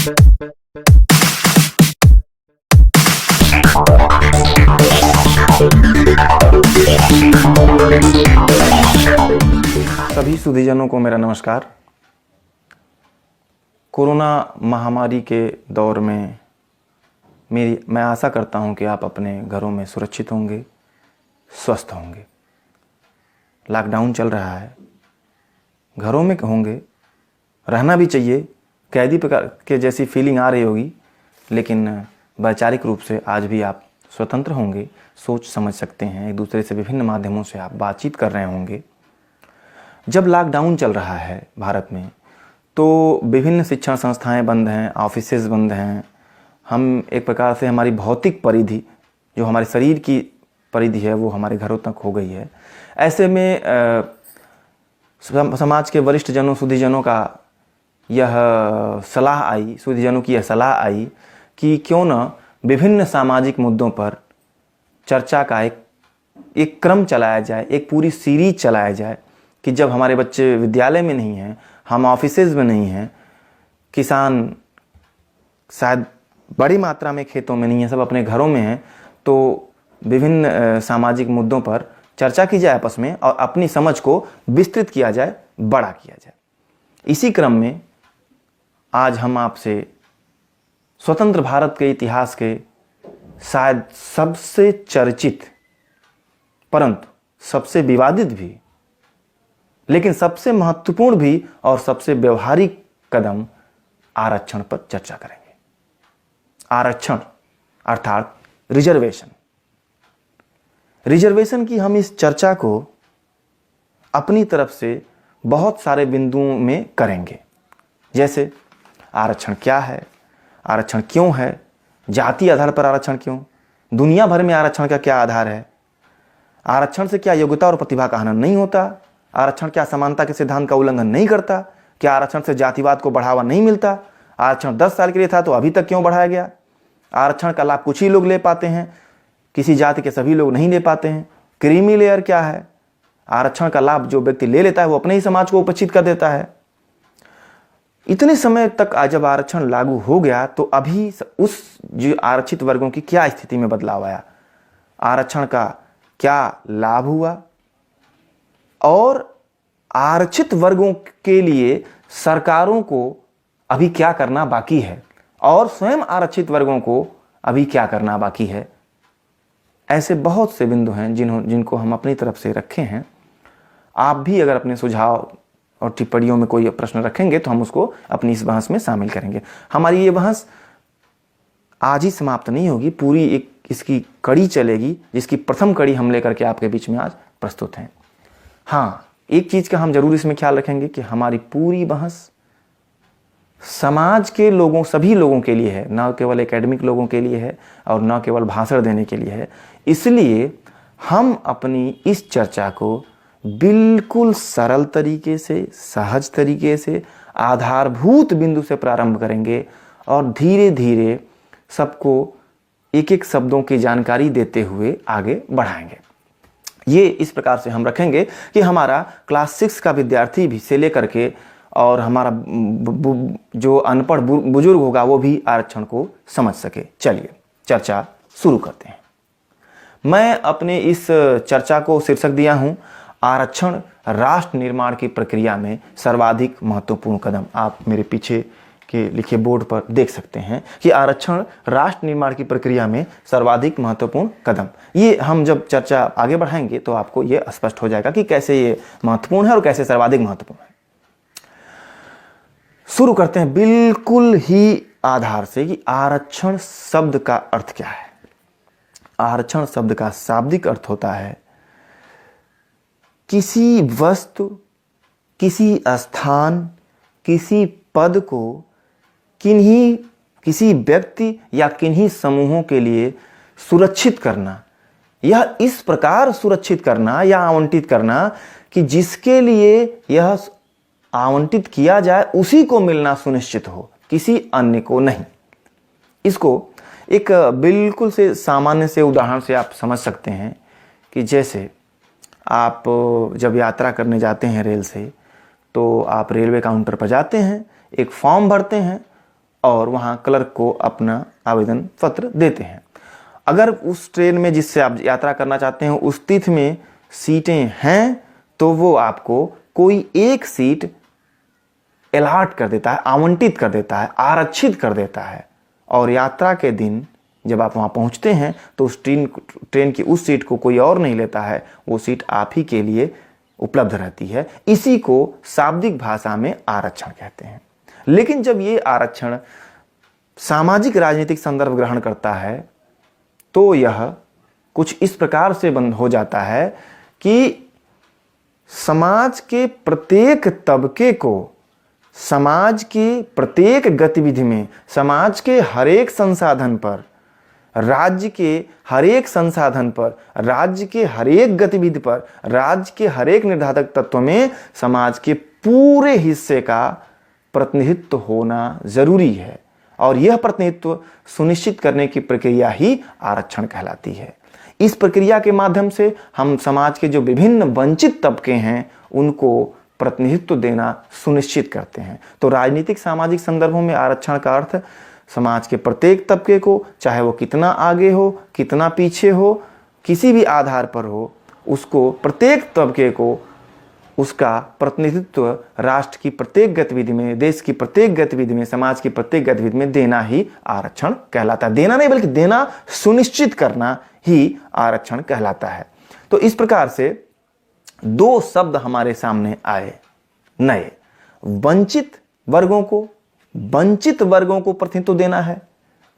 सभी सुधीजनों को मेरा नमस्कार। कोरोना महामारी के दौर में मैं आशा करता हूं कि आप अपने घरों में सुरक्षित होंगे, स्वस्थ होंगे। लॉकडाउन चल रहा है, घरों में होंगे, रहना भी चाहिए। कैदी प्रकार के जैसी फीलिंग आ रही होगी, लेकिन वैचारिक रूप से आज भी आप स्वतंत्र होंगे, सोच समझ सकते हैं, एक दूसरे से विभिन्न माध्यमों से आप बातचीत कर रहे होंगे। जब लॉकडाउन चल रहा है भारत में, तो विभिन्न शिक्षण संस्थाएं बंद हैं, ऑफिसेज बंद हैं। हम एक प्रकार से हमारी भौतिक परिधि, जो हमारे शरीर की परिधि है, वो हमारे घरों तक हो गई है। ऐसे में समाज के वरिष्ठ जनों, सुधीजनों का यह सलाह आई, सुधीजनों की यह सलाह आई कि क्यों न विभिन्न सामाजिक मुद्दों पर चर्चा का एक क्रम चलाया जाए, एक पूरी सीरीज चलाया जाए कि जब हमारे बच्चे विद्यालय में नहीं हैं, हम ऑफिसेज में नहीं हैं, किसान शायद बड़ी मात्रा में खेतों में नहीं है, सब अपने घरों में हैं, तो विभिन्न सामाजिक मुद्दों पर चर्चा की जाए आपस में और अपनी समझ को विस्तृत किया जाए, बड़ा किया जाए। इसी क्रम में आज हम आपसे स्वतंत्र भारत के इतिहास के शायद सबसे चर्चित, परंतु सबसे विवादित भी, लेकिन सबसे महत्वपूर्ण भी और सबसे व्यवहारिक कदम आरक्षण पर चर्चा करेंगे। आरक्षण अर्थात रिजर्वेशन। रिजर्वेशन की हम इस चर्चा को अपनी तरफ से बहुत सारे बिंदुओं में करेंगे। जैसे आरक्षण क्या है, आरक्षण क्यों है, जाति आधार पर आरक्षण क्यों, दुनिया भर में आरक्षण का क्या आधार है, आरक्षण से क्या योग्यता और प्रतिभा का हनन नहीं होता, आरक्षण क्या समानता के सिद्धांत का उल्लंघन नहीं करता, क्या आरक्षण से जातिवाद को बढ़ावा नहीं मिलता, आरक्षण 10 साल के लिए था तो अभी तक क्यों बढ़ाया गया, आरक्षण का लाभ कुछ ही लोग ले पाते हैं, किसी जाति के सभी लोग नहीं ले पाते हैं, क्रीमी लेयर क्या है, आरक्षण का लाभ जो व्यक्ति ले लेता है वो अपने ही समाज को उपेक्षित कर देता है। इतने समय तक जब आरक्षण लागू हो गया तो अभी उस जो आरक्षित वर्गों की क्या स्थिति में बदलाव आया, आरक्षण का क्या लाभ हुआ और आरक्षित वर्गों के लिए सरकारों को अभी क्या करना बाकी है और स्वयं आरक्षित वर्गों को अभी क्या करना बाकी है। ऐसे बहुत से बिंदु हैं जिनको हम अपनी तरफ से रखे हैं। आप भी अगर अपने सुझाव और टिप्पणियों में कोई प्रश्न रखेंगे तो हम उसको अपनी इस बहस में शामिल करेंगे। हमारी ये बहस आज ही समाप्त नहीं होगी, पूरी एक इसकी कड़ी चलेगी, जिसकी प्रथम कड़ी हम लेकर के आपके बीच में आज प्रस्तुत हैं। हाँ, एक चीज का हम जरूर इसमें ख्याल रखेंगे कि हमारी पूरी बहस समाज के लोगों, सभी लोगों के लिए है, न केवल एकेडमिक लोगों के लिए है और न केवल भाषण देने के लिए है। इसलिए हम अपनी इस चर्चा को बिल्कुल सरल तरीके से, सहज तरीके से, आधारभूत बिंदु से प्रारंभ करेंगे और धीरे धीरे सबको एक एक शब्दों की जानकारी देते हुए आगे बढ़ाएंगे। ये इस प्रकार से हम रखेंगे कि हमारा क्लास 6 का विद्यार्थी भी से लेकर के और हमारा जो अनपढ़ बुजुर्ग होगा वो भी आरक्षण को समझ सके। चलिए चर्चा शुरू करते हैं। मैं अपने इस चर्चा को शीर्षक दिया हूं, आरक्षण राष्ट्र निर्माण की प्रक्रिया में सर्वाधिक महत्वपूर्ण कदम। आप मेरे पीछे के लिखे बोर्ड पर देख सकते हैं कि आरक्षण राष्ट्र निर्माण की प्रक्रिया में सर्वाधिक महत्वपूर्ण कदम। ये हम जब चर्चा आगे बढ़ाएंगे तो आपको ये स्पष्ट हो जाएगा कि कैसे ये महत्वपूर्ण है और कैसे सर्वाधिक महत्वपूर्ण है। शुरू करते हैं बिल्कुल ही आधार से कि आरक्षण शब्द का अर्थ क्या है। आरक्षण शब्द का शाब्दिक अर्थ होता है किसी वस्तु, किसी स्थान, किसी पद को किसी व्यक्ति या किन्हीं समूहों के लिए सुरक्षित करना, यह इस प्रकार सुरक्षित करना या आवंटित करना कि जिसके लिए यह आवंटित किया जाए उसी को मिलना सुनिश्चित हो, किसी अन्य को नहीं। इसको एक बिल्कुल से सामान्य से उदाहरण से आप समझ सकते हैं कि जैसे आप जब यात्रा करने जाते हैं रेल से, तो आप रेलवे काउंटर पर जाते हैं, एक फॉर्म भरते हैं और वहाँ क्लर्क को अपना आवेदन पत्र देते हैं। अगर उस ट्रेन में जिससे आप यात्रा करना चाहते हैं उस तिथि में सीटें हैं तो वो आपको कोई एक सीट अलॉट कर देता है, आवंटित कर देता है, आरक्षित कर देता है। और यात्रा के दिन जब आप वहाँ पहुँचते हैं तो उस ट्रेन की उस सीट को कोई और नहीं लेता है, वो सीट आप ही के लिए उपलब्ध रहती है। इसी को शाब्दिक भाषा में आरक्षण कहते हैं। लेकिन जब ये आरक्षण सामाजिक राजनीतिक संदर्भ ग्रहण करता है तो यह कुछ इस प्रकार से बंद हो जाता है कि समाज के प्रत्येक तबके को समाज की प्रत्येक गतिविधि में, समाज के हरेक संसाधन पर, राज्य के हरेक संसाधन पर, राज्य के हरेक गतिविधि पर, राज्य के हरेक निर्धारक तत्व में समाज के पूरे हिस्से का प्रतिनिधित्व होना जरूरी है। और यह प्रतिनिधित्व सुनिश्चित करने की प्रक्रिया ही आरक्षण कहलाती है। इस प्रक्रिया के माध्यम से हम समाज के जो विभिन्न वंचित तबके हैं उनको प्रतिनिधित्व देना सुनिश्चित करते हैं। तो राजनीतिक सामाजिक संदर्भों में आरक्षण का अर्थ समाज के प्रत्येक तबके को, चाहे वो कितना आगे हो, कितना पीछे हो, किसी भी आधार पर हो, उसको प्रत्येक तबके को उसका प्रतिनिधित्व राष्ट्र की प्रत्येक गतिविधि में, देश की प्रत्येक गतिविधि में, समाज की प्रत्येक गतिविधि में देना ही आरक्षण कहलाता है। देना नहीं बल्कि देना सुनिश्चित करना ही आरक्षण कहलाता है। तो इस प्रकार से दो शब्द हमारे सामने आए नए। वंचित वर्गों को प्रतिनिधित्व देना है,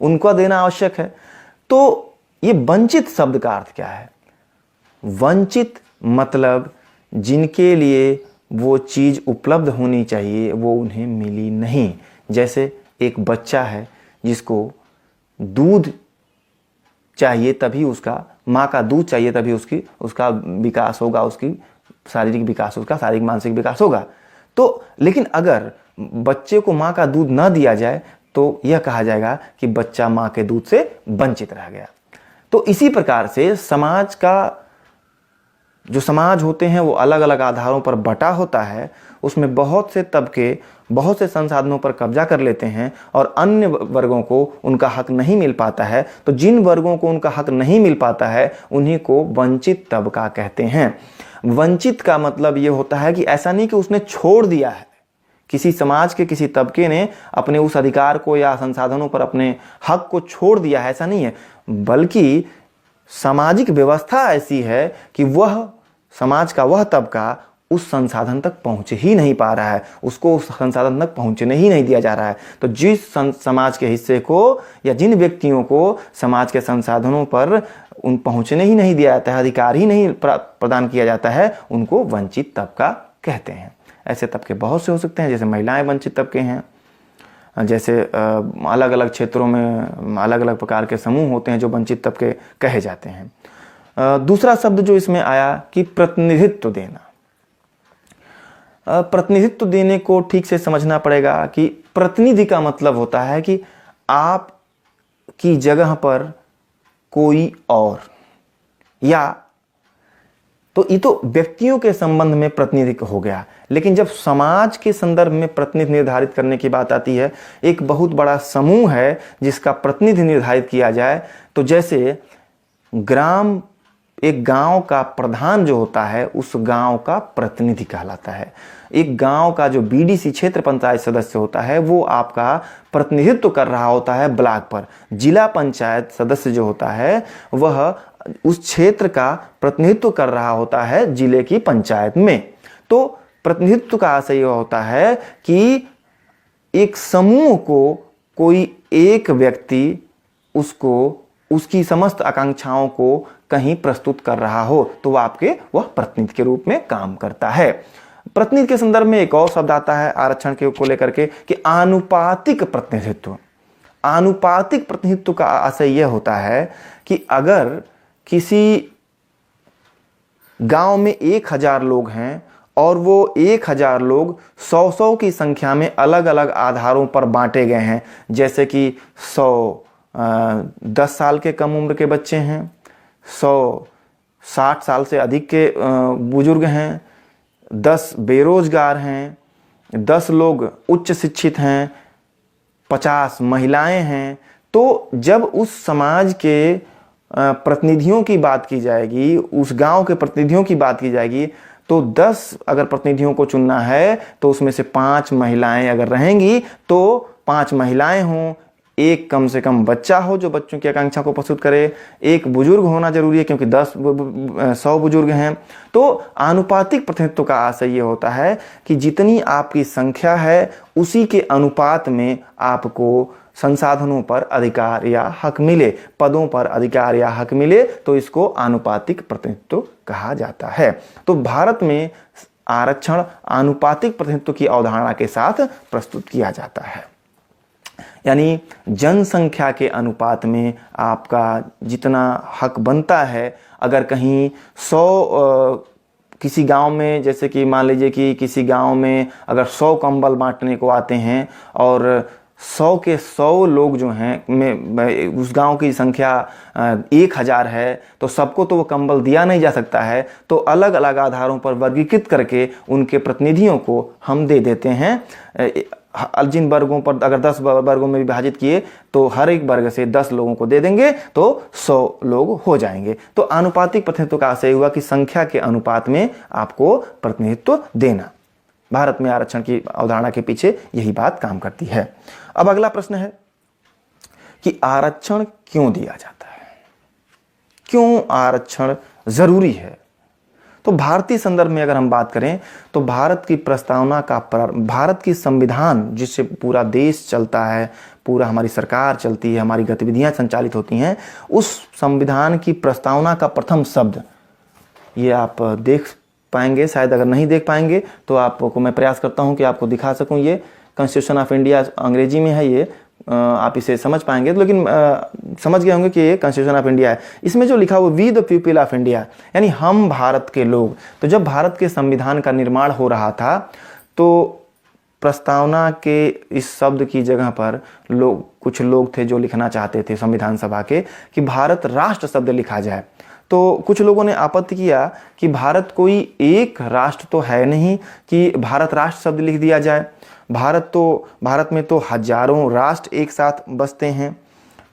उनको देना आवश्यक है। तो ये वंचित शब्द का अर्थ क्या है? वंचित मतलब जिनके लिए वो चीज उपलब्ध होनी चाहिए वो उन्हें मिली नहीं। जैसे एक बच्चा है जिसको दूध चाहिए तभी उसका, माँ का दूध चाहिए तभी उसका विकास होगा, उसकी शारीरिक विकास, उसका शारीरिक मानसिक विकास होगा। तो लेकिन अगर बच्चे को माँ का दूध न दिया जाए तो यह कहा जाएगा कि बच्चा माँ के दूध से वंचित रह गया। तो इसी प्रकार से समाज का जो समाज होते हैं वो अलग अलग आधारों पर बटा होता है। उसमें बहुत से तबके बहुत से संसाधनों पर कब्जा कर लेते हैं और अन्य वर्गों को उनका हक नहीं मिल पाता है। तो जिन वर्गों को उनका हक नहीं मिल पाता है उन्हीं को वंचित तबका कहते हैं। वंचित का मतलब ये होता है कि ऐसा नहीं कि उसने छोड़ दिया है, किसी समाज के किसी तबके ने अपने उस अधिकार को या संसाधनों पर अपने हक को छोड़ दिया है, ऐसा नहीं है। बल्कि सामाजिक व्यवस्था ऐसी है कि वह समाज का वह तबका उस संसाधन तक पहुंच ही नहीं पा रहा है, उसको उस संसाधन तक पहुंचने ही नहीं दिया जा रहा है। तो जिस समाज के हिस्से को या जिन व्यक्तियों को समाज के संसाधनों पर उन पहुंचने ही नहीं दिया जाता है, अधिकार ही नहीं प्रदान किया जाता है, उनको वंचित तबका कहते हैं। ऐसे तबके बहुत से हो सकते हैं, जैसे महिलाएं वंचित तबके हैं, जैसे अलग अलग क्षेत्रों में अलग अलग प्रकार के समूह होते हैं जो वंचित तबके कहे जाते हैं। दूसरा शब्द जो इसमें आया कि प्रतिनिधित्व देना। प्रतिनिधित्व देने को ठीक से समझना पड़ेगा कि प्रतिनिधि का मतलब होता है कि आप की जगह पर कोई और, या तो ये तो व्यक्तियों के संबंध में प्रतिनिधि हो गया। लेकिन जब समाज के संदर्भ में प्रतिनिधि निर्धारित करने की बात आती है, एक बहुत बड़ा समूह है जिसका प्रतिनिधि निर्धारित किया जाए, तो जैसे एक गांव का प्रधान जो होता है उस गांव का प्रतिनिधि कहलाता है। एक गांव का जो बीडीसी क्षेत्र पंचायत सदस्य होता है वो आपका प्रतिनिधित्व कर रहा होता है ब्लॉक पर। जिला पंचायत सदस्य जो होता है वह उस क्षेत्र का प्रतिनिधित्व कर रहा होता है जिले की पंचायत में। तो प्रतिनिधित्व का आशय यह होता है कि एक समूह को कोई एक व्यक्ति उसको उसकी समस्त आकांक्षाओं को कहीं प्रस्तुत कर रहा हो तो वह प्रतिनिधि के रूप में काम करता है। प्रतिनिधि के संदर्भ में एक और शब्द आता है आरक्षण को लेकर के कि आनुपातिक प्रतिनिधित्व। आनुपातिक प्रतिनिधित्व का आशय यह होता है कि अगर किसी गांव में 1000 लोग हैं और वो 1000 लोग 100 की संख्या में अलग अलग आधारों पर बांटे गए हैं, जैसे कि 100 10 साल के कम उम्र के बच्चे हैं, 100 60 साल से अधिक के बुजुर्ग हैं, 10 बेरोजगार हैं, 10 लोग उच्च शिक्षित हैं, 50 महिलाएं हैं, तो जब उस समाज के प्रतिनिधियों की बात की जाएगी, उस गांव के प्रतिनिधियों की बात की जाएगी, तो 10 अगर प्रतिनिधियों को चुनना है तो उसमें से 5 महिलाएं अगर रहेंगी तो 5 महिलाएं हों, एक कम से कम बच्चा हो जो बच्चों की आकांक्षा को प्रस्तुत करे, एक बुजुर्ग होना जरूरी है क्योंकि 100 बुजुर्ग हैं। तो आनुपातिक प्रतिनिधित्व का आशय ये होता है कि जितनी आपकी संख्या है उसी के अनुपात में आपको संसाधनों पर अधिकार या हक मिले, पदों पर अधिकार या हक मिले, तो इसको आनुपातिक प्रतिनिधित्व कहा जाता है। तो भारत में आरक्षण आनुपातिक प्रतिनिधित्व की अवधारणा के साथ प्रस्तुत किया जाता है, यानी जनसंख्या के अनुपात में आपका जितना हक बनता है। अगर कहीं 100 किसी गांव में, जैसे कि मान लीजिए कि किसी गांव में अगर 100 कंबल बांटने को आते हैं और 100 के 100 लोग जो हैं उस गांव की संख्या 1000 है, तो सबको तो वो कंबल दिया नहीं जा सकता है, तो अलग अलग आधारों पर वर्गीकृत करके उनके प्रतिनिधियों को हम दे देते हैं। जिन वर्गों पर अगर 10 वर्गों में विभाजित किए तो हर एक वर्ग से 10 लोगों को दे देंगे तो 100 लोग हो जाएंगे। तो आनुपातिक प्रतिनिधित्व का आशय हुआ कि संख्या के अनुपात में आपको प्रतिनिधित्व देना। भारत में आरक्षण की अवधारणा के पीछे यही बात काम करती है। अब अगला प्रश्न है कि आरक्षण क्यों दिया जाता है, क्यों आरक्षण जरूरी है। तो भारतीय संदर्भ में अगर हम बात करें तो भारत की प्रस्तावना का भारत की संविधान जिससे पूरा देश चलता है, पूरा हमारी सरकार चलती है, हमारी गतिविधियां संचालित होती हैं, उस संविधान की प्रस्तावना का प्रथम शब्द, ये आप देख पाएंगे, शायद अगर नहीं देख पाएंगे तो आपको मैं प्रयास करता हूं कि आपको दिखा सकूं। ये कॉन्स्टिट्यूशन ऑफ इंडिया अंग्रेजी में है, ये आप इसे समझ पाएंगे, लेकिन समझ गए होंगे कि ये कॉन्स्टिट्यूशन ऑफ इंडिया है। इसमें जो लिखा हुआ we the people of India, यानी हम भारत के लोग। तो जब भारत के संविधान का निर्माण हो रहा था तो प्रस्तावना के इस शब्द की जगह पर कुछ लोग थे जो लिखना चाहते थे संविधान सभा के कि भारत राष्ट्र शब्द लिखा जाए। तो कुछ लोगों ने आपत्ति किया कि भारत कोई एक राष्ट्र तो है नहीं कि भारत राष्ट्र शब्द लिख दिया जाए। भारत में तो हजारों राष्ट्र एक साथ बसते हैं,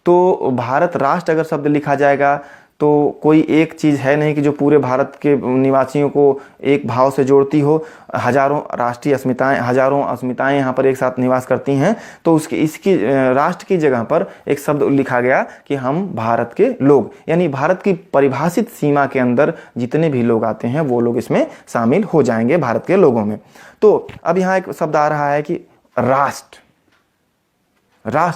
तो भारत राष्ट्र अगर शब्द लिखा जाएगा तो कोई एक चीज़ है नहीं कि जो पूरे भारत के निवासियों को एक भाव से जोड़ती हो। हजारों राष्ट्रीय अस्मिताएं, हजारों अस्मिताएं यहाँ पर एक साथ निवास करती हैं, तो इसकी राष्ट्र की जगह पर एक शब्द लिखा गया कि हम भारत के लोग, यानी भारत की परिभाषित सीमा के अंदर जितने भी लोग आते हैं वो लोग इसमें शामिल हो जाएंगे भारत के लोगों में। तो अब यहाँ एक शब्द आ रहा है कि राष्ट्र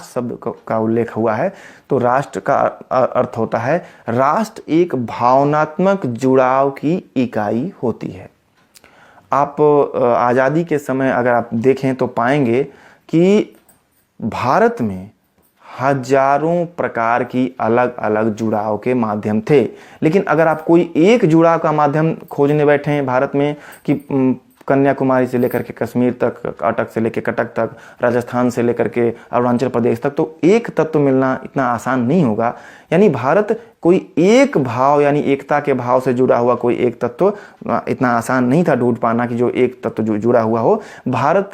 शब्द का उल्लेख हुआ है। तो राष्ट्र का अर्थ होता है, राष्ट्र एक भावनात्मक जुड़ाव की इकाई होती है। आप आज़ादी के समय अगर आप देखें तो पाएंगे कि भारत में हजारों प्रकार की अलग अलग जुड़ाव के माध्यम थे, लेकिन अगर आप कोई एक जुड़ाव का माध्यम खोजने बैठे हैं भारत में कि कन्याकुमारी से लेकर के कश्मीर तक, अटक से लेकर कटक तक, राजस्थान से लेकर के अरुणाचल प्रदेश तक, तो एक तत्व मिलना इतना आसान नहीं होगा। यानी भारत कोई एक भाव यानी एकता के भाव से जुड़ा हुआ कोई एक तत्व इतना आसान नहीं था ढूंढ पाना कि जो एक तत्व जुड़ा हुआ हो। भारत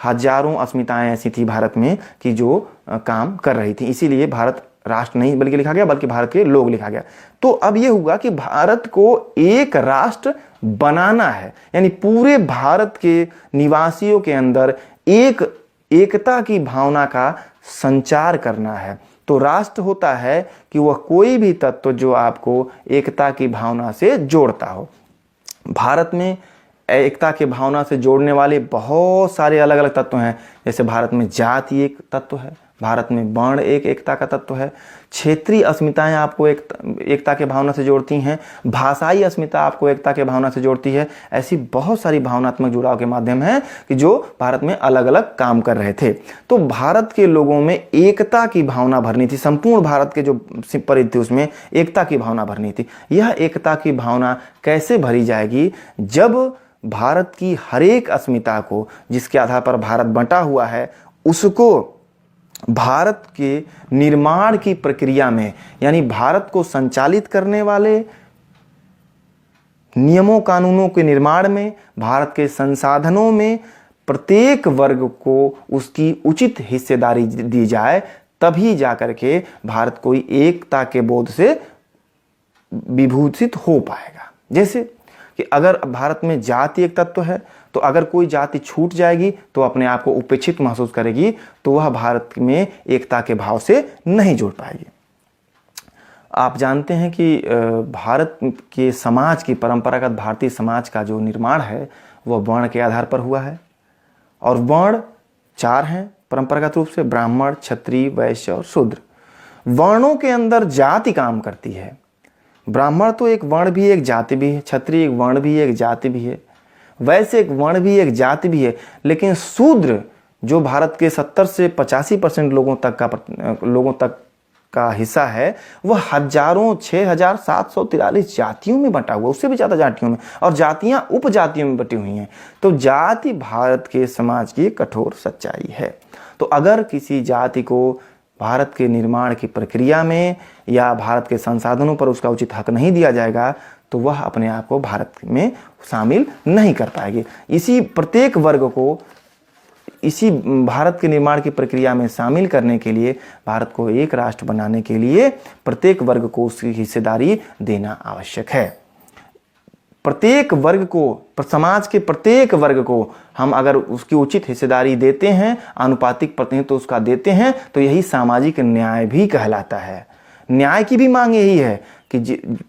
हजारों अस्मिताएं ऐसी थी भारत में कि जो काम कर रही थी, इसीलिए भारत राष्ट्र नहीं बल्कि लिखा गया, बल्कि भारत के लोग लिखा गया। तो अब यह हुआ कि भारत को एक राष्ट्र बनाना है, यानी पूरे भारत के निवासियों के अंदर एकता की भावना का संचार करना है। तो राष्ट्र होता है कि वह कोई भी तत्व जो आपको एकता की भावना से जोड़ता हो। भारत में एकता की भावना से जोड़ने वाले बहुत सारे अलग अलग तत्व हैं। जैसे भारत में जाति एक तत्व है, भारत में वर्ण एक एकता का तत्व है, क्षेत्रीय अस्मिताएं आपको एकता के भावना से जोड़ती हैं, भाषाई अस्मिता आपको एकता के भावना से जोड़ती है। ऐसी बहुत सारी भावनात्मक जुड़ाव के माध्यम हैं कि जो भारत में अलग अलग काम कर रहे थे। तो भारत के लोगों में एकता की भावना भरनी थी, संपूर्ण भारत के जो परिधि थी उसमें एकता की भावना भरनी थी। यह एकता की भावना कैसे भरी जाएगी? जब भारत की हर एक अस्मिता को, जिसके आधार पर भारत बंटा हुआ है, उसको भारत के निर्माण की प्रक्रिया में, यानी भारत को संचालित करने वाले नियमों कानूनों के निर्माण में, भारत के संसाधनों में प्रत्येक वर्ग को उसकी उचित हिस्सेदारी दी जाए, तभी जाकर के भारत कोई एकता के बोध से विभूषित हो पाएगा। जैसे कि अगर भारत में जाति एक तत्व है, तो अगर कोई जाति छूट जाएगी तो अपने आप को उपेक्षित महसूस करेगी, तो वह भारत में एकता के भाव से नहीं जुड़ पाएगी। आप जानते हैं कि भारत के समाज की, परंपरागत भारतीय समाज का जो निर्माण है वह वर्ण के आधार पर हुआ है, और वर्ण 4 हैं परंपरागत रूप से, ब्राह्मण, क्षत्रिय, वैश्य और शूद्र। वर्णों के अंदर जाति काम करती है। ब्राह्मण तो एक वर्ण भी, एक जाति भी है, क्षत्रिय एक वर्ण भी, एक जाति भी है, वैश्य एक वर्ण भी, एक जाति भी है। लेकिन शूद्र जो भारत के 70 से 85% लोगों तक का हिस्सा है, वह हजारों 6743 जातियों में बटा हुआ, उससे भी ज़्यादा जातियों में, और जातियां उपजातियों में बटी हुई हैं। तो जाति भारत के समाज की कठोर सच्चाई है। तो अगर किसी जाति को भारत के निर्माण की प्रक्रिया में या भारत के संसाधनों पर उसका उचित हक नहीं दिया जाएगा, तो वह अपने आप को भारत में शामिल नहीं कर पाएगी। इसी प्रत्येक वर्ग को इसी भारत के निर्माण की प्रक्रिया में शामिल करने के लिए, भारत को एक राष्ट्र बनाने के लिए प्रत्येक वर्ग को उसकी हिस्सेदारी देना आवश्यक है। प्रत्येक वर्ग को, समाज के प्रत्येक वर्ग को हम अगर उसकी उचित हिस्सेदारी देते हैं, आनुपातिक प्रतिनिधित्व उसका देते हैं, तो यही सामाजिक न्याय भी कहलाता है। न्याय की भी मांग यही है कि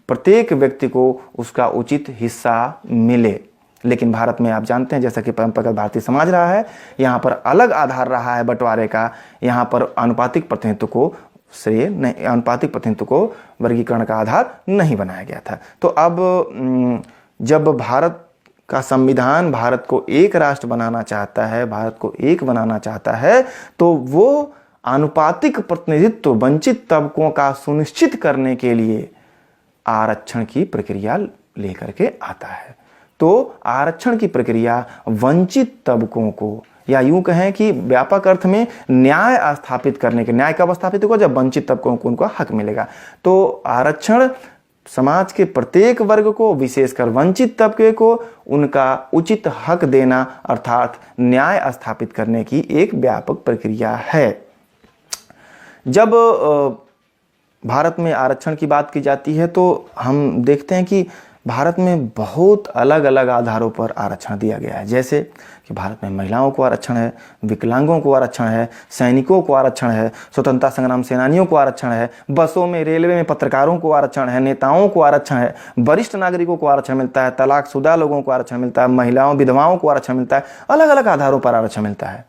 प्रत्येक व्यक्ति को उसका उचित हिस्सा मिले। लेकिन भारत में आप जानते हैं, जैसा कि परंपरागत भारतीय समाज रहा है, यहाँ पर अलग आधार रहा है बंटवारे का। यहाँ पर आनुपातिक प्रतिनिधित्व को श्रेय नहीं, आनुपातिक प्रतिनिधित्व को वर्गीकरण का आधार नहीं बनाया गया था। तो अब जब भारत का संविधान भारत को एक राष्ट्र बनाना चाहता है, भारत को एक बनाना चाहता है, तो वो आनुपातिक प्रतिनिधित्व वंचित तबकों का सुनिश्चित करने के लिए आरक्षण की प्रक्रिया लेकर के आता है। तो आरक्षण की प्रक्रिया वंचित तबकों को, या यूं कहें कि व्यापक अर्थ में न्याय स्थापित करने के, न्याय कब स्थापित होगा, जब वंचित तबकों को उनका हक मिलेगा। तो आरक्षण समाज के प्रत्येक वर्ग को, विशेषकर वंचित तबके को, उनका उचित हक देना अर्थात न्याय स्थापित करने की एक व्यापक प्रक्रिया है। जब भारत में आरक्षण की बात की जाती है तो हम देखते हैं कि भारत में बहुत अलग अलग आधारों पर आरक्षण दिया गया है। जैसे कि भारत में महिलाओं को आरक्षण है, विकलांगों को आरक्षण है, सैनिकों को आरक्षण है, स्वतंत्रता संग्राम सेनानियों को आरक्षण है, बसों में, रेलवे में पत्रकारों को आरक्षण है, नेताओं को आरक्षण है, वरिष्ठ नागरिकों को आरक्षण मिलता है, तलाकशुदा लोगों को आरक्षण मिलता है, महिलाओं, विधवाओं को आरक्षण मिलता है। अलग अलग आधारों पर आरक्षण मिलता है,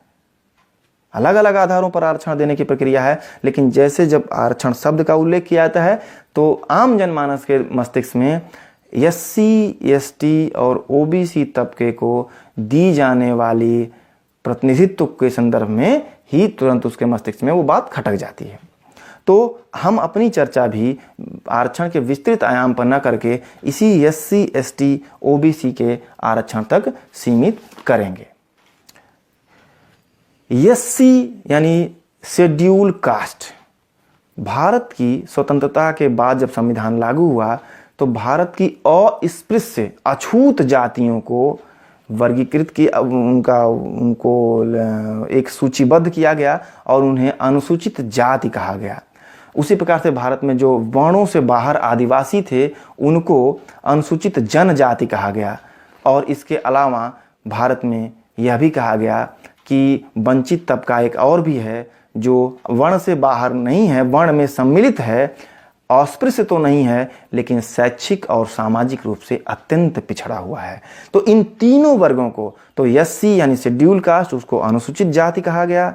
अलग अलग आधारों पर आरक्षण देने की प्रक्रिया है। लेकिन जैसे जब आरक्षण शब्द का उल्लेख किया जाता है तो आम जनमानस के मस्तिष्क में SC, ST और OBC तबके को दी जाने वाली प्रतिनिधित्व के संदर्भ में ही तुरंत उसके मस्तिष्क में वो बात खटक जाती है। तो हम अपनी चर्चा भी आरक्षण के विस्तृत आयाम पर न करके इसी SC, ST, OBC के आरक्षण तक सीमित करेंगे। SC यानी शेड्यूल कास्ट, भारत की स्वतंत्रता के बाद जब संविधान लागू हुआ तो भारत की अस्पृश्य अछूत जातियों को वर्गीकृत किया, उनको एक सूचीबद्ध किया गया और उन्हें अनुसूचित जाति कहा गया। उसी प्रकार से भारत में जो वर्णों से बाहर आदिवासी थे उनको अनुसूचित जनजाति कहा गया। और इसके अलावा भारत में यह भी कहा गया कि वंचित तबका एक और भी है जो वर्ण से बाहर नहीं है, वर्ण में सम्मिलित है, अस्पृश्य तो नहीं है, लेकिन शैक्षिक और सामाजिक रूप से अत्यंत पिछड़ा हुआ है। तो इन तीनों वर्गों को, तो SC यानी शेड्यूल कास्ट, उसको अनुसूचित जाति कहा गया,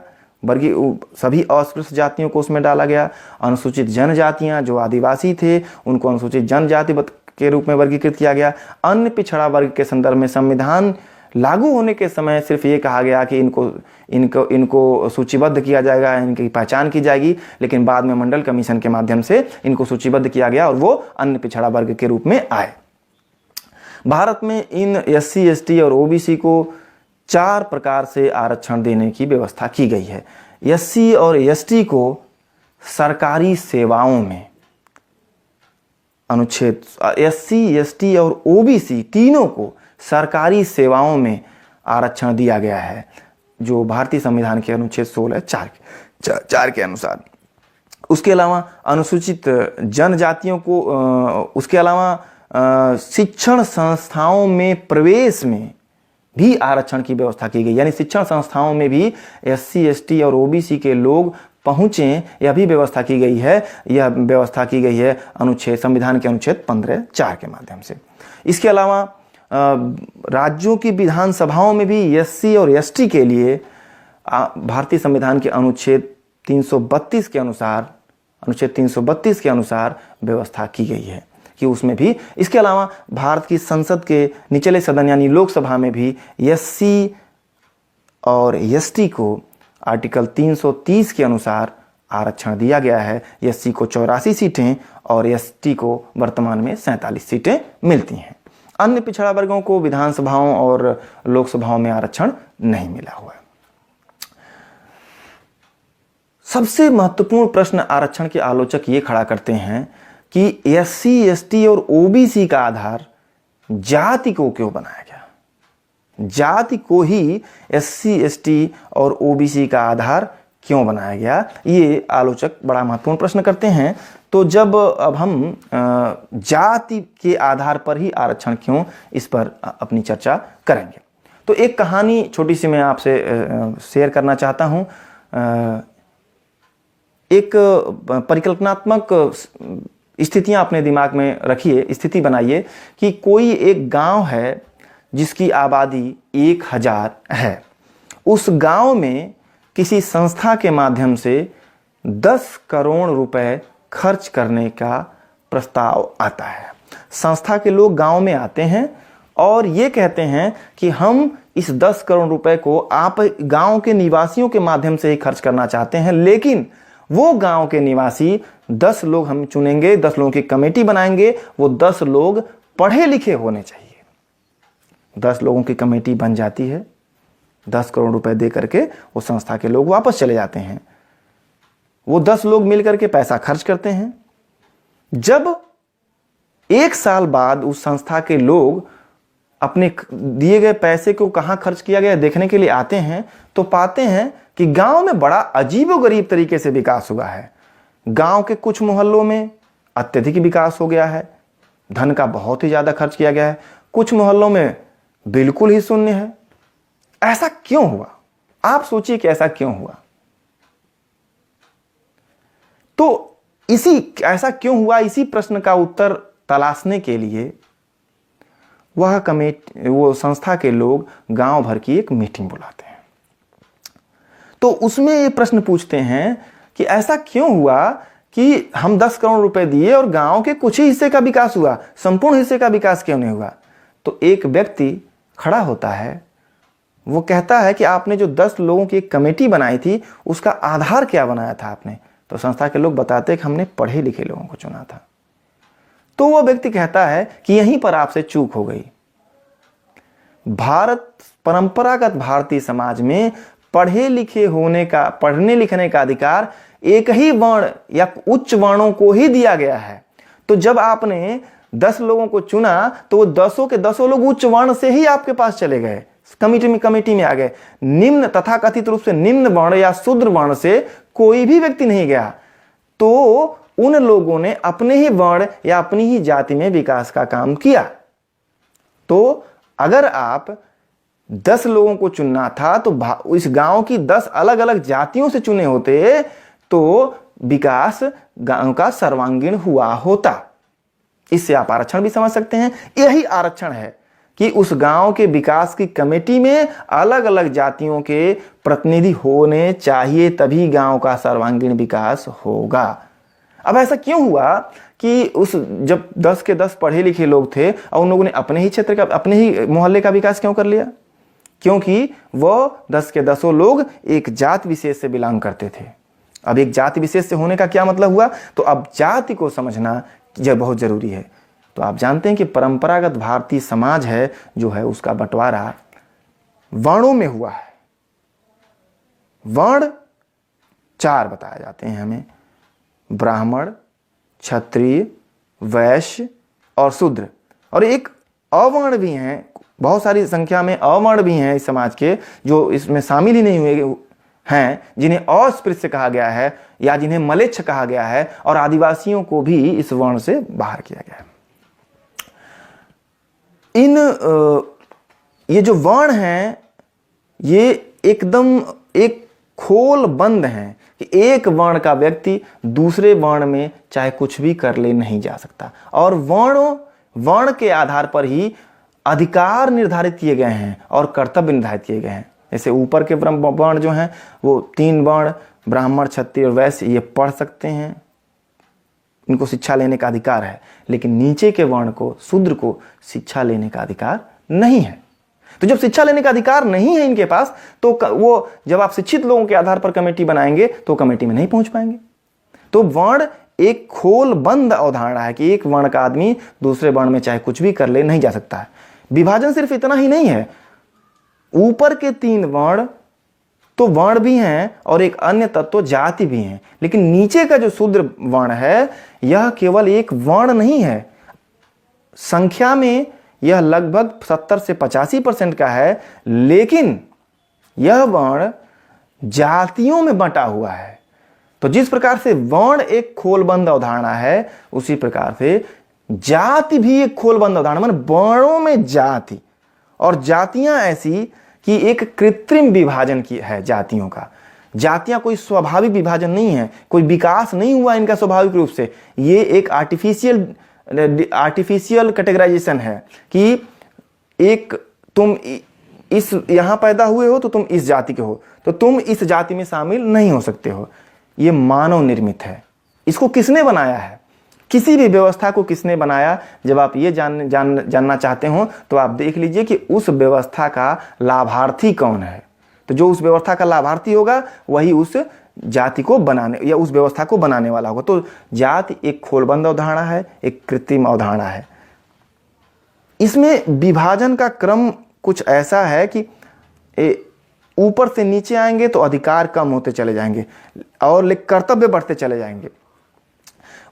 सभी अस्पृश्य जातियों को उसमें डाला गया। अनुसूचित जनजातियां जो आदिवासी थे उनको अनुसूचित जनजाति के रूप में वर्गीकृत किया गया। अन्य पिछड़ा वर्ग के संदर्भ में संविधान लागू होने के समय सिर्फ ये कहा गया कि इनको सूचीबद्ध किया जाएगा, इनकी पहचान की जाएगी, लेकिन बाद में मंडल कमीशन के माध्यम से इनको सूचीबद्ध किया गया और वो अन्य पिछड़ा वर्ग के रूप में आए। भारत में इन SC, ST और OBC को 4 प्रकार से आरक्षण देने की व्यवस्था की गई है। SC और ST को सरकारी सेवाओं में अनुच्छेद, SC, ST और OBC तीनों को सरकारी सेवाओं में आरक्षण दिया गया है, जो भारतीय संविधान के अनुच्छेद 16 4 के अनुसार। उसके अलावा अनुसूचित जनजातियों को उसके अलावा शिक्षण संस्थाओं में प्रवेश में भी आरक्षण की व्यवस्था की गई, यानी शिक्षण संस्थाओं में भी SC ST और OBC के लोग पहुँचें, यह भी व्यवस्था की गई है। यह व्यवस्था की गई है संविधान के अनुच्छेद 15(4) के माध्यम से। इसके अलावा राज्यों की विधानसभाओं में भी SC और ST के लिए भारतीय संविधान के अनुच्छेद 332 के अनुसार व्यवस्था की गई है कि उसमें भी। इसके अलावा भारत की संसद के निचले सदन यानी लोकसभा में भी SC और ST को आर्टिकल 330 के अनुसार आरक्षण दिया गया है। SC को 84 सीटें और ST को वर्तमान में 47 सीटें मिलती हैं। अन्य पिछड़ा वर्गों को विधानसभाओं और लोकसभाओं में आरक्षण नहीं मिला हुआ है। सबसे महत्वपूर्ण प्रश्न आरक्षण के आलोचक ये खड़ा करते हैं कि SC ST और OBC का आधार जाति को क्यों बनाया गया? जाति को ही SC ST और OBC का आधार क्यों बनाया गया? ये आलोचक बड़ा महत्वपूर्ण प्रश्न करते हैं। तो जब अब हम जाति के आधार पर ही आरक्षण क्यों, इस पर अपनी चर्चा करेंगे। तो एक कहानी छोटी सी मैं आपसे शेयर करना चाहता हूँ। एक परिकल्पनात्मक स्थितियां अपने दिमाग में रखिए, स्थिति बनाइए कि कोई एक गांव है जिसकी आबादी 1000 है। उस गांव में किसी संस्था के माध्यम से 10 करोड़ रुपए खर्च करने का प्रस्ताव आता है। संस्था के लोग गांव में आते हैं और ये कहते हैं कि हम इस 10 करोड़ रुपए को आप गांव के निवासियों के माध्यम से ही खर्च करना चाहते हैं, लेकिन वो गांव के निवासी 10 लोग हम चुनेंगे, 10 लोगों की कमेटी बनाएंगे। वो 10 लोग पढ़े लिखे होने चाहिए। 10 लोगों की कमेटी बन जाती है। 10 करोड़ रुपए दे करके वो संस्था के लोग वापस चले जाते हैं। वो 10 लोग मिलकर के पैसा खर्च करते हैं। जब 1 साल बाद उस संस्था के लोग अपने दिए गए पैसे को कहां खर्च किया गया देखने के लिए आते हैं, तो पाते हैं कि गांव में बड़ा अजीबोगरीब तरीके से विकास हुआ है। गांव के कुछ मोहल्लों में अत्यधिक विकास हो गया है, धन का बहुत ही ज्यादा खर्च किया गया है। कुछ मोहल्लों में बिल्कुल ही शून्य है। ऐसा क्यों हुआ? आप सोचिए कि ऐसा क्यों हुआ। तो ऐसा क्यों हुआ, इसी प्रश्न का उत्तर तलाशने के लिए वो संस्था के लोग गांव भर की एक मीटिंग बुलाते हैं। तो उसमें ये प्रश्न पूछते हैं कि ऐसा क्यों हुआ कि हम 10 करोड़ रुपए दिए और गांव के कुछ ही हिस्से का विकास हुआ, संपूर्ण हिस्से का विकास क्यों नहीं हुआ? तो एक व्यक्ति खड़ा होता है, वो कहता है कि आपने जो 10 लोगों की एक कमेटी बनाई थी, उसका आधार क्या बनाया था आपने? तो संस्था के लोग बताते हैं कि हमने पढ़े लिखे लोगों को चुना था। तो वह व्यक्ति कहता है कि यहीं पर आपसे चूक हो गई। परंपरागत भारतीय समाज में पढ़ने लिखने का अधिकार एक ही वर्ण या उच्च वर्णों को ही दिया गया है। तो जब आपने 10 लोगों को चुना तो वो 10 के 10 लोग उच्च वर्ण से ही आपके पास चले गए, कमेटी में आ गए। निम्न तथाकथित रूप से निम्न वर्ण या शूद्र वर्ण से कोई भी व्यक्ति नहीं गया। तो उन लोगों ने अपने ही वर्ण या अपनी ही जाति में विकास का काम किया। तो अगर आप 10 लोगों को चुनना था तो इस गांव की 10 अलग अलग जातियों से चुने होते तो विकास गांव का सर्वांगीण हुआ होता। इससे आप आरक्षण भी समझ सकते हैं। यही आरक्षण है कि उस गांव के विकास की कमेटी में अलग अलग जातियों के प्रतिनिधि होने चाहिए, तभी गांव का सर्वांगीण विकास होगा। अब ऐसा क्यों हुआ कि जब 10 के 10 पढ़े लिखे लोग थे और उन लोगों ने अपने ही क्षेत्र का, अपने ही मोहल्ले का विकास क्यों कर लिया? क्योंकि वो 10 के 10 लोग एक जाति विशेष से बिलोंग करते थे। अब एक जाति विशेष से होने का क्या मतलब हुआ? तो अब जाति को समझना यह बहुत जरूरी है। तो आप जानते हैं कि परंपरागत भारतीय समाज है जो है उसका बंटवारा वर्णों में हुआ है। वर्ण 4 बताए जाते हैं हमें: ब्राह्मण, क्षत्रिय, वैश्य और शूद्र। और एक अवर्ण भी हैं, बहुत सारी संख्या में अवर्ण भी हैं इस समाज के जो इसमें शामिल ही नहीं हुए हैं, जिन्हें अस्पृश्य कहा गया है या जिन्हें मलेच्छ कहा गया है, और आदिवासियों को भी इस वर्ण से बाहर किया गया है। ये जो वर्ण हैं ये एकदम एक खोल बंद हैं कि एक वर्ण का व्यक्ति दूसरे वर्ण में चाहे कुछ भी कर ले नहीं जा सकता, और वर्ण के आधार पर ही अधिकार निर्धारित किए गए हैं और कर्तव्य निर्धारित किए गए हैं। जैसे ऊपर के वर्ण जो हैं वो 3 वर्ण ब्राह्मण, क्षत्रिय और वैश्य ये पढ़ सकते हैं, इनको शिक्षा लेने का अधिकार है, लेकिन नीचे के वर्ण को, शूद्र को शिक्षा लेने का अधिकार नहीं है। तो जब शिक्षा लेने का अधिकार नहीं है इनके पास, तो वो जब आप शिक्षित लोगों के आधार पर कमेटी बनाएंगे तो कमेटी में नहीं पहुंच पाएंगे। तो वर्ण एक खोल बंद अवधारणा है कि एक वर्ण का आदमी दूसरे वर्ण में चाहे कुछ भी कर ले नहीं जा सकता है। विभाजन सिर्फ इतना ही नहीं है, ऊपर के 3 वर्ण तो वर्ण भी हैं और एक अन्य तत्व जाति भी हैं, लेकिन नीचे का जो शूद्र वर्ण है यह केवल एक वर्ण नहीं है, संख्या में यह लगभग 70 से 85% का है, लेकिन यह वर्ण जातियों में बंटा हुआ है। तो जिस प्रकार से वर्ण एक खोलबंद अवधारणा है, उसी प्रकार से जाति भी एक खोलबंद अवधारणा, माने वर्णों में जाति, और जातियां ऐसी कि एक कृत्रिम विभाजन की है जातियों का। जातियां कोई स्वाभाविक विभाजन नहीं है, कोई विकास नहीं हुआ इनका स्वाभाविक रूप से, ये एक आर्टिफिशियल कैटेगराइजेशन है कि एक तुम इस यहां पैदा हुए हो तो तुम इस जाति के हो, तो तुम इस जाति में शामिल नहीं हो सकते हो। ये मानव निर्मित है। इसको किसने बनाया है? किसी भी व्यवस्था को किसने बनाया? जब आप ये जानना चाहते हो तो आप देख लीजिए कि उस व्यवस्था का लाभार्थी कौन है। तो जो उस व्यवस्था का लाभार्थी होगा वही उस जाति को बनाने या उस व्यवस्था को बनाने वाला होगा। तो जाति एक खोलबंद अवधारणा है, एक कृत्रिम अवधारणा है। इसमें विभाजन का क्रम कुछ ऐसा है कि ऊपर से नीचे आएंगे तो अधिकार कम होते चले जाएंगे और कर्तव्य बढ़ते चले जाएंगे।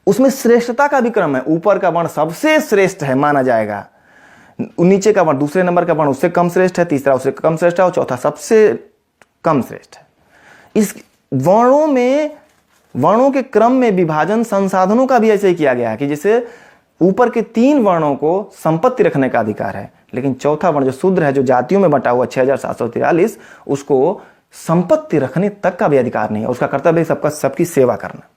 उसमें श्रेष्ठता का भी क्रम है। ऊपर का वर्ण सबसे श्रेष्ठ है माना जाएगा, नीचे का वर्ण दूसरे नंबर का वर्ण उससे कम श्रेष्ठ है, तीसरा उससे कम श्रेष्ठ है और चौथा सबसे कम श्रेष्ठ है। इस वर्णों के क्रम में विभाजन संसाधनों का भी ऐसे ही किया गया है कि जैसे ऊपर के 3 वर्णों को संपत्ति रखने का अधिकार है, लेकिन चौथा वर्ण जो शूद्र है, जो जातियों में बटा हुआ 6743, उसको संपत्ति रखने तक का भी अधिकार नहीं है। उसका कर्तव्य सबकी सेवा करना।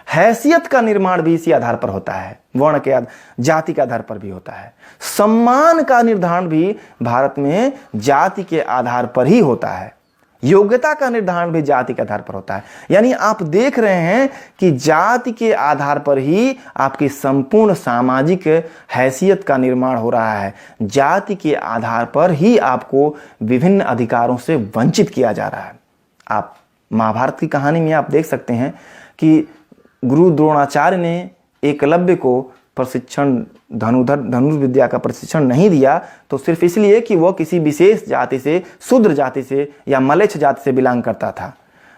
हैसियत का निर्माण भी इसी आधार पर होता है, वर्ण के जाति के आधार पर भी होता है। सम्मान का निर्धारण भी भारत में जाति के आधार पर ही होता है। योग्यता का निर्धारण भी जाति के आधार पर होता है। यानी आप देख रहे हैं कि जाति के आधार पर ही आपकी संपूर्ण सामाजिक हैसियत का निर्माण हो रहा है। जाति के आधार पर ही आपको विभिन्न अधिकारों से वंचित किया जा रहा है। आप महाभारत की कहानी में आप देख सकते हैं कि गुरु द्रोणाचार्य ने एकलव्य को प्रशिक्षण धनुर्विद्या का प्रशिक्षण नहीं दिया, तो सिर्फ इसलिए कि वह किसी विशेष जाति से, शूद्र जाति से या मलेच्छ जाति से बिलोंग करता था।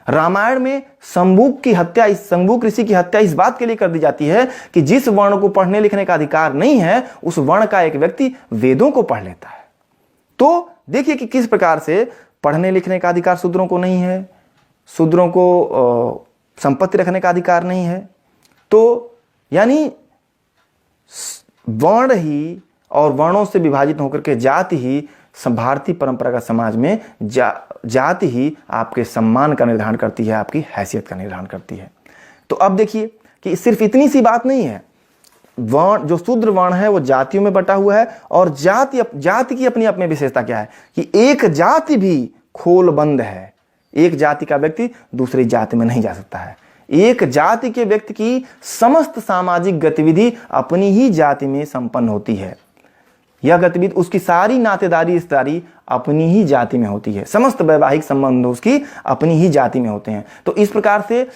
रामायण में शंभुक ऋषि की हत्या इस बात के लिए कर दी जाती है कि जिस वर्ण को पढ़ने लिखने का अधिकार नहीं है, उस वर्ण का एक व्यक्ति वेदों को पढ़ लेता है। तो देखिए कि किस प्रकार से पढ़ने लिखने का अधिकार शूद्रों को नहीं है, शूद्रों को संपत्ति रखने का अधिकार नहीं है। तो यानी वर्ण ही और वर्णों से विभाजित होकर के जाति ही भारतीय परंपरागत समाज में जाति ही आपके सम्मान का निर्धारण करती है, आपकी हैसियत का निर्धारण करती है। तो अब देखिए कि सिर्फ इतनी सी बात नहीं है। वर्ण जो शूद्र वर्ण है वो जातियों में बटा हुआ है, और जाति की अपनी अपनी विशेषता क्या है कि एक जाति भी खोलबंद है। एक जाति का व्यक्ति दूसरी जाति में नहीं जा सकता है। एक जाति के व्यक्ति की समस्त सामाजिक गतिविधि अपनी ही जाति में संपन्न होती है। यह गतिविधि, उसकी सारी नातेदारी रिश्तेदारी अपनी ही जाति में होती है। समस्त वैवाहिक संबंध उसकी अपनी ही जाति में होते हैं। तो इस प्रकार से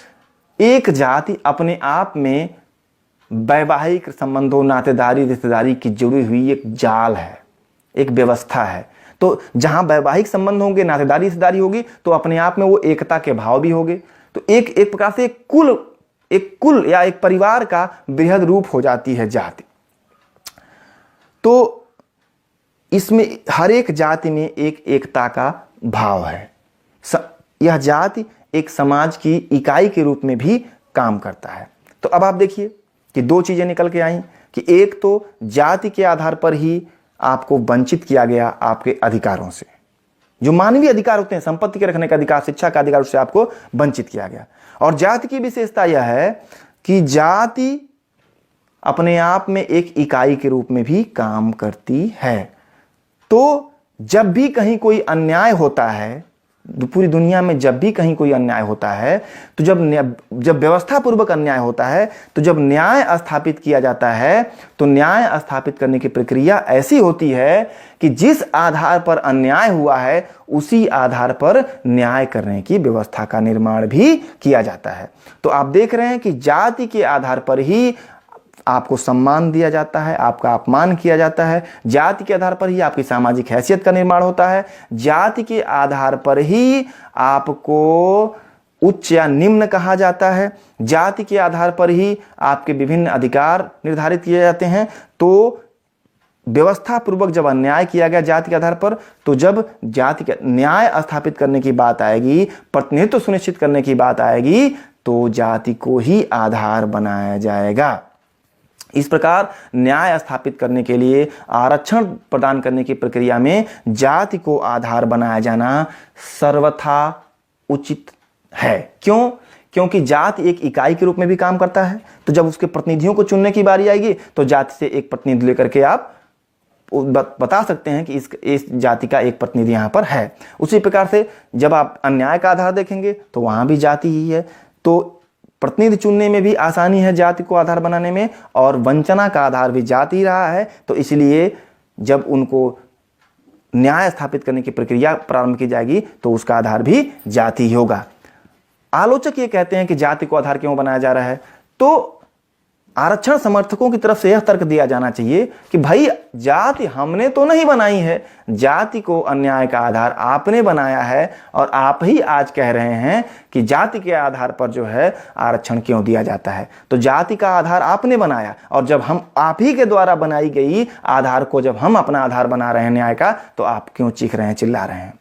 एक जाति अपने आप में वैवाहिक संबंधों, नातेदारी रिश्तेदारी की जुड़ी हुई एक जाल है, एक व्यवस्था है। तो जहां वैवाहिक संबंध होंगे, नातेदारी रिश्तेदारी होगी, तो अपने आप में वो एकता के भाव भी होंगे। तो एक प्रकार से एक कुल या एक परिवार का बृहद रूप हो जाती है जाति। तो इसमें हर एक जाति में एक एकता का भाव है। यह जाति एक समाज की इकाई के रूप में भी काम करता है। तो अब आप देखिए कि दो चीजें निकल के आई कि एक तो जाति के आधार पर ही आपको वंचित किया गया आपके अधिकारों से, जो मानवीय अधिकार होते हैं, संपत्ति के रखने का अधिकार, शिक्षा का अधिकार, उससे आपको वंचित किया गया। और जाति की विशेषता यह है कि जाति अपने आप में एक इकाई के रूप में भी काम करती है। तो जब भी कहीं कोई अन्याय होता है, पूरी दुनिया में जब भी कहीं कोई अन्याय होता है, तो जब व्यवस्था पूर्वक अन्याय होता है, तो जब न्याय स्थापित किया जाता है, तो न्याय स्थापित करने की प्रक्रिया ऐसी होती है कि जिस आधार पर अन्याय हुआ है उसी आधार पर न्याय करने की व्यवस्था का निर्माण भी किया जाता है। तो आप देख रहे हैं कि जाति के आधार पर ही आपको सम्मान दिया जाता है, आपका अपमान किया जाता है, जाति के आधार पर ही आपकी सामाजिक हैसियत का निर्माण होता है, जाति के आधार पर ही आपको उच्च या निम्न कहा जाता है, जाति के आधार पर ही आपके विभिन्न अधिकार निर्धारित किए जाते हैं। तो व्यवस्था पूर्वक जब अन्याय किया गया जाति के आधार पर, तो जब जाति का न्याय स्थापित करने की बात आएगी, प्रतिनिधित्व सुनिश्चित करने की बात आएगी, तो जाति को ही आधार बनाया जाएगा। इस प्रकार न्याय स्थापित करने के लिए, आरक्षण प्रदान करने की प्रक्रिया में जाति को आधार बनाया जाना सर्वथा उचित है। क्यों? क्योंकि जाति एक इकाई के रूप में भी काम करता है। तो जब उसके प्रतिनिधियों को चुनने की बारी आएगी, तो जाति से एक प्रतिनिधि लेकर के आप बता सकते हैं कि इस जाति का एक प्रतिनिधि यहाँ पर है। उसी प्रकार से जब आप अन्याय का आधार देखेंगे तो वहाँ भी जाति ही है। तो प्रतिनिधि चुनने में भी आसानी है जाति को आधार बनाने में, और वंचना का आधार भी जाति ही रहा है। तो इसलिए जब उनको न्याय स्थापित करने की प्रक्रिया प्रारंभ की जाएगी तो उसका आधार भी जाति ही होगा। आलोचक ये कहते हैं कि जाति को आधार क्यों बनाया जा रहा है, तो आरक्षण समर्थकों की तरफ से यह तर्क दिया जाना चाहिए कि भाई जाति हमने तो नहीं बनाई है, जाति को अन्याय का आधार आपने बनाया है, और आप ही आज कह रहे हैं कि जाति के आधार पर जो है आरक्षण क्यों दिया जाता है। तो जाति का आधार आपने बनाया, और जब हम आप ही के द्वारा बनाई गई आधार को जब हम अपना आधार बना रहे हैं न्याय का, तो आप क्यों चीख रहे हैं, चिल्ला रहे हैं।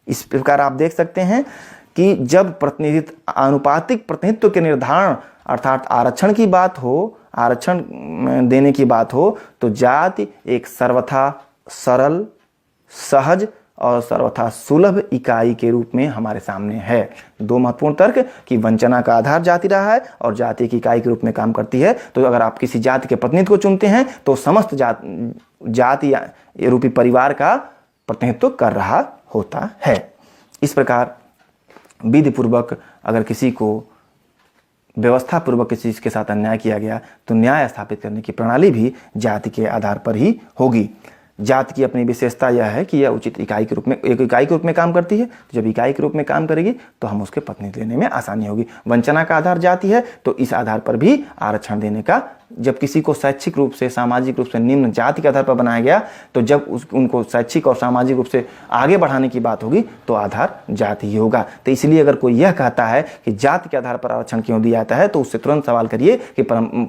इस प्रकार आप देख सकते हैं कि जब प्रतिनिधित्व, आनुपातिक प्रतिनिधित्व के निर्धारण अर्थात आरक्षण की बात हो, आरक्षण देने की बात हो, तो जाति एक सर्वथा सरल, सहज और सर्वथा सुलभ इकाई के रूप में हमारे सामने है। दो महत्वपूर्ण तर्क कि वंचना का आधार जाति रहा है और जाति की इकाई के रूप में काम करती है। तो अगर आप किसी जाति के प्रतिनिधि को चुनते हैं तो समस्त जाति रूपी परिवार का प्रतिनिधित्व कर रहा होता है। इस प्रकार विधि पूर्वक अगर किसी को व्यवस्था पूर्वक किसी के साथ अन्याय किया गया तो न्याय स्थापित करने की प्रणाली भी जाति के आधार पर ही होगी। जाति की अपनी विशेषता यह है कि यह उचित इकाई के रूप में, एक इकाई के रूप में काम करती है। तो जब इकाई के रूप में काम करेगी तो हम उसके प्रतिनिधि लेने में आसानी होगी। वंचना का आधार जाति है, तो इस आधार पर भी आरक्षण देने का, जब किसी को शैक्षिक रूप से, सामाजिक रूप से निम्न जाति के आधार पर बनाया गया, तो जब उनको शैक्षिक और सामाजिक रूप से आगे बढ़ाने की बात होगी तो आधार जाति ही होगा। तो इसलिए अगर कोई यह कहता है कि जाति के आधार पर आरक्षण क्यों दिया जाता है, तो उससे तुरंत सवाल करिए कि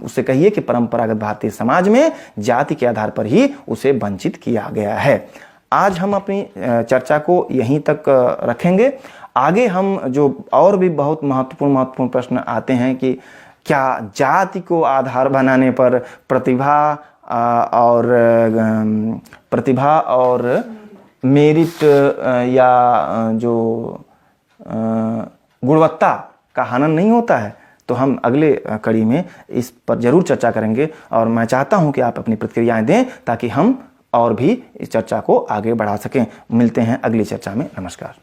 उससे कहिए कि परंपरागत भारतीय समाज में जाति के आधार पर ही उसे वंचित किया गया है। आज हम अपनी चर्चा को यहीं तक रखेंगे। आगे हम जो और भी बहुत महत्वपूर्ण प्रश्न आते हैं कि क्या जाति को आधार बनाने पर प्रतिभा और मेरिट या जो गुणवत्ता का हनन नहीं होता है? तो हम अगले कड़ी में इस पर जरूर चर्चा करेंगे, और मैं चाहता हूं कि आप अपनी प्रतिक्रियाएं दें ताकि हम और भी इस चर्चा को आगे बढ़ा सकें। मिलते हैं अगली चर्चा में। नमस्कार।